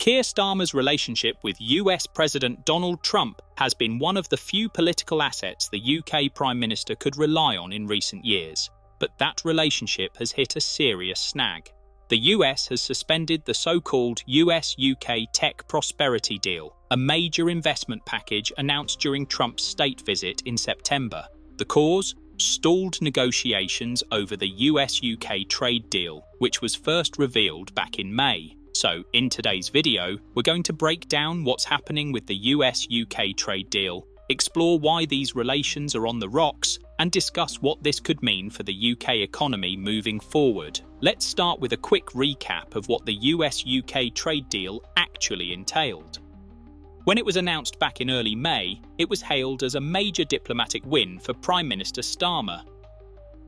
Keir Starmer's relationship with US President Donald Trump has been one of the few political assets the UK Prime Minister could rely on in recent years, but that relationship has hit a serious snag. The US has suspended the so-called US-UK Tech Prosperity Deal, a major investment package announced during Trump's state visit in September. The cause? Stalled negotiations over the US-UK trade deal, which was first revealed back in May. So, in today's video, we're going to break down what's happening with the US-UK trade deal, explore why these relations are on the rocks, and discuss what this could mean for the UK economy moving forward. Let's start with a quick recap of what the US-UK trade deal actually entailed. When it was announced back in early May, it was hailed as a major diplomatic win for Prime Minister Starmer.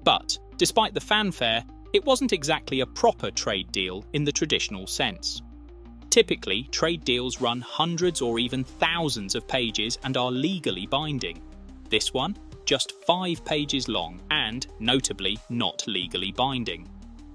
But, despite the fanfare, it wasn't exactly a proper trade deal in the traditional sense. Typically, trade deals run hundreds or even thousands of pages and are legally binding. This one, just 5 pages long and, notably, not legally binding.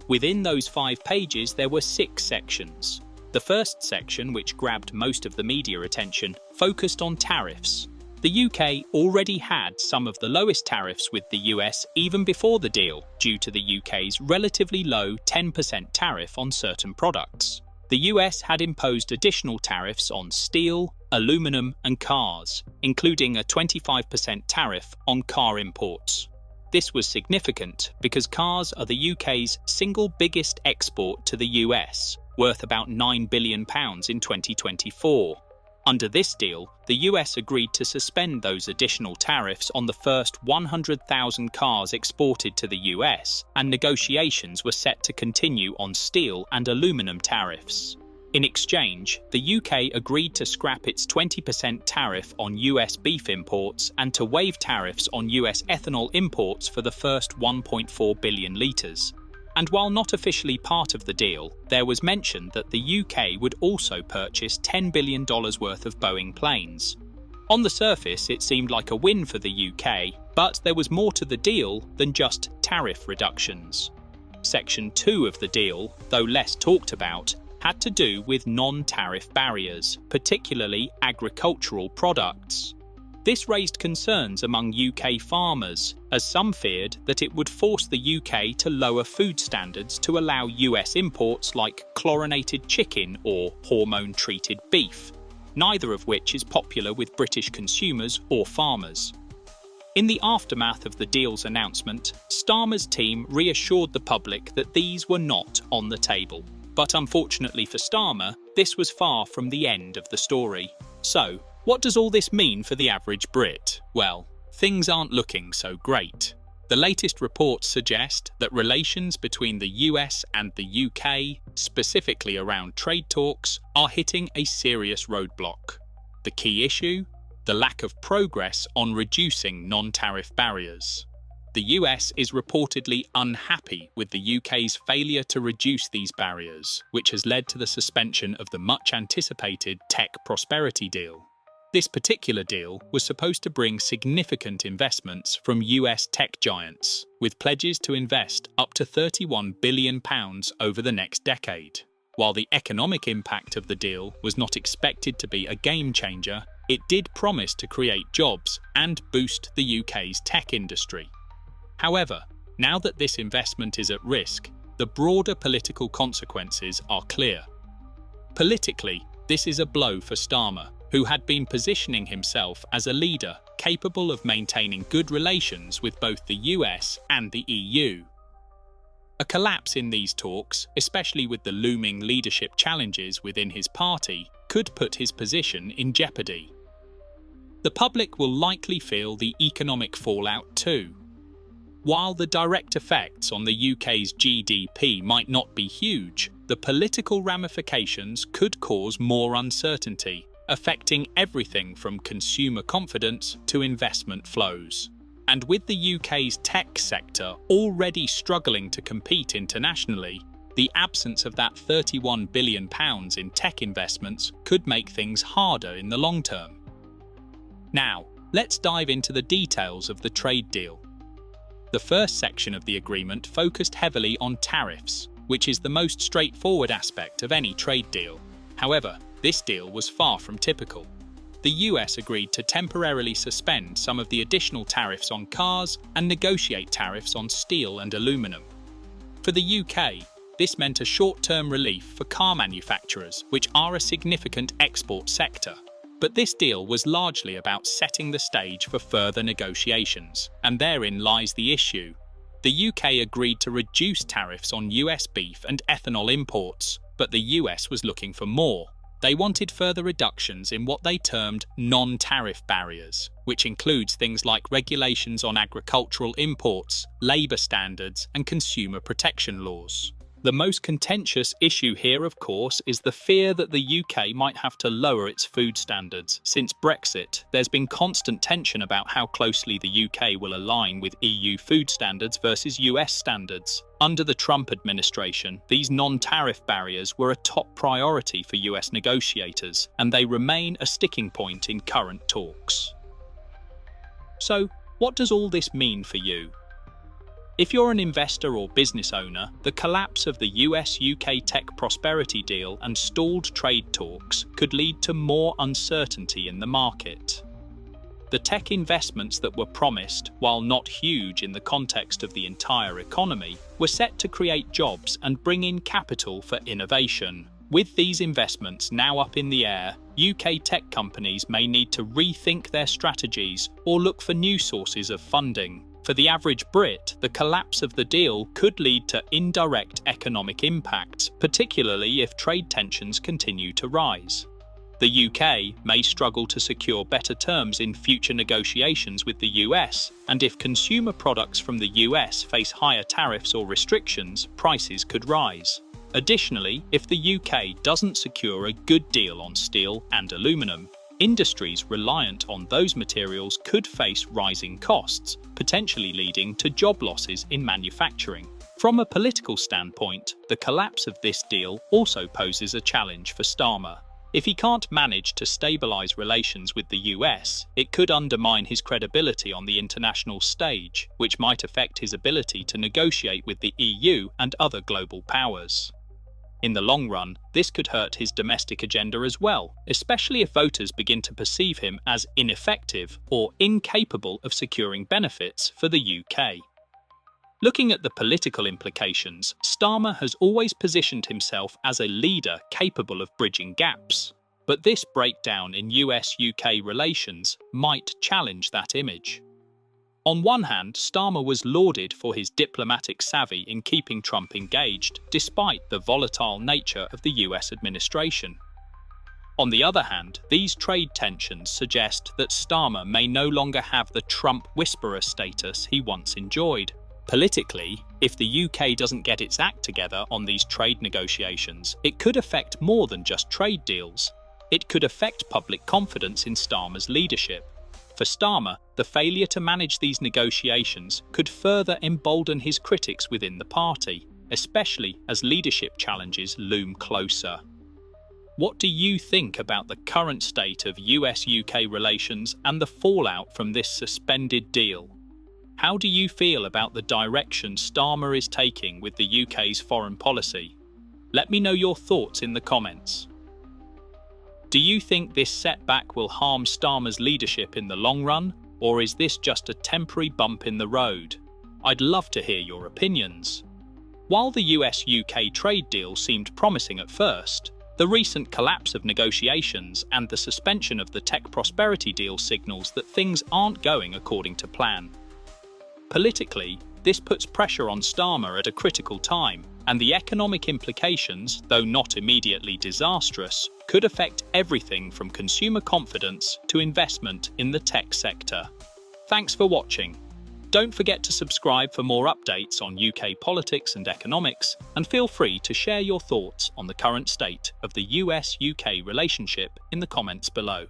Within those 5 pages, there were 6 sections. The first section, which grabbed most of the media attention, focused on tariffs. The UK already had some of the lowest tariffs with the US even before the deal, due to the UK's relatively low 10% tariff on certain products. The US had imposed additional tariffs on steel, aluminium and cars, including a 25% tariff on car imports. This was significant because cars are the UK's single biggest export to the US, worth about £9 billion in 2024. Under this deal, the US agreed to suspend those additional tariffs on the first 100,000 cars exported to the US, and negotiations were set to continue on steel and aluminium tariffs. In exchange, the UK agreed to scrap its 20% tariff on US beef imports and to waive tariffs on US ethanol imports for the first 1.4 billion litres. And while not officially part of the deal, there was mention that the UK would also purchase $10 billion worth of Boeing planes. On the surface, it seemed like a win for the UK, but there was more to the deal than just tariff reductions. Section 2 of the deal, though less talked about, had to do with non-tariff barriers, particularly agricultural products. This raised concerns among UK farmers, as some feared that it would force the UK to lower food standards to allow US imports like chlorinated chicken or hormone-treated beef, neither of which is popular with British consumers or farmers. In the aftermath of the deal's announcement, Starmer's team reassured the public that these were not on the table. But unfortunately for Starmer, this was far from the end of the story. So, what does all this mean for the average Brit? Well, things aren't looking so great. The latest reports suggest that relations between the US and the UK, specifically around trade talks, are hitting a serious roadblock. The key issue? The lack of progress on reducing non-tariff barriers. The US is reportedly unhappy with the UK's failure to reduce these barriers, which has led to the suspension of the much-anticipated Tech Prosperity Deal. This particular deal was supposed to bring significant investments from US tech giants, with pledges to invest up to £31 billion over the next decade. While the economic impact of the deal was not expected to be a game-changer, it did promise to create jobs and boost the UK's tech industry. However, now that this investment is at risk, the broader political consequences are clear. Politically, this is a blow for Starmer, who had been positioning himself as a leader capable of maintaining good relations with both the US and the EU. A collapse in these talks, especially with the looming leadership challenges within his party, could put his position in jeopardy. The public will likely feel the economic fallout too. While the direct effects on the UK's GDP might not be huge, the political ramifications could cause more uncertainty, affecting everything from consumer confidence to investment flows. And with the UK's tech sector already struggling to compete internationally, the absence of that £31 billion in tech investments could make things harder in the long term. Now, let's dive into the details of the trade deal. The first section of the agreement focused heavily on tariffs, which is the most straightforward aspect of any trade deal. However, This deal was far from typical. The US agreed to temporarily suspend some of the additional tariffs on cars and negotiate tariffs on steel and aluminium. For the UK, this meant a short-term relief for car manufacturers, which are a significant export sector. But this deal was largely about setting the stage for further negotiations, and therein lies the issue. The UK agreed to reduce tariffs on US beef and ethanol imports, but the US was looking for more. They wanted further reductions in what they termed non-tariff barriers, which includes things like regulations on agricultural imports, labour standards, and consumer protection laws. The most contentious issue here, of course, is the fear that the UK might have to lower its food standards. Since Brexit, there's been constant tension about how closely the UK will align with EU food standards versus US standards. Under the Trump administration, these non-tariff barriers were a top priority for US negotiators, and they remain a sticking point in current talks. So, what does all this mean for you? If you're an investor or business owner, the collapse of the US-UK tech prosperity deal and stalled trade talks could lead to more uncertainty in the market. The tech investments that were promised, while not huge in the context of the entire economy, were set to create jobs and bring in capital for innovation. With these investments now up in the air, UK tech companies may need to rethink their strategies or look for new sources of funding. For the average Brit, the collapse of the deal could lead to indirect economic impacts, particularly if trade tensions continue to rise. The UK may struggle to secure better terms in future negotiations with the US, and if consumer products from the US face higher tariffs or restrictions, prices could rise. Additionally, if the UK doesn't secure a good deal on steel and aluminium, industries reliant on those materials could face rising costs, potentially leading to job losses in manufacturing. From a political standpoint, the collapse of this deal also poses a challenge for Starmer. If he can't manage to stabilise relations with the US, it could undermine his credibility on the international stage, which might affect his ability to negotiate with the EU and other global powers. In the long run, this could hurt his domestic agenda as well, especially if voters begin to perceive him as ineffective or incapable of securing benefits for the UK. Looking at the political implications, Starmer has always positioned himself as a leader capable of bridging gaps. But this breakdown in US-UK relations might challenge that image. On one hand, Starmer was lauded for his diplomatic savvy in keeping Trump engaged, despite the volatile nature of the US administration. On the other hand, these trade tensions suggest that Starmer may no longer have the Trump whisperer status he once enjoyed. Politically, if the UK doesn't get its act together on these trade negotiations, it could affect more than just trade deals. It could affect public confidence in Starmer's leadership. For Starmer, the failure to manage these negotiations could further embolden his critics within the party, especially as leadership challenges loom closer. What do you think about the current state of US-UK relations and the fallout from this suspended deal? How do you feel about the direction Starmer is taking with the UK's foreign policy? Let me know your thoughts in the comments. Do you think this setback will harm Starmer's leadership in the long run, or is this just a temporary bump in the road? I'd love to hear your opinions. While the US-UK trade deal seemed promising at first, the recent collapse of negotiations and the suspension of the tech prosperity deal signals that things aren't going according to plan. Politically, this puts pressure on Starmer at a critical time, and the economic implications, though not immediately disastrous, could affect everything from consumer confidence to investment in the tech sector. Thanks for watching. Don't forget to subscribe for more updates on UK politics and economics, and feel free to share your thoughts on the current state of the US-UK relationship in the comments below.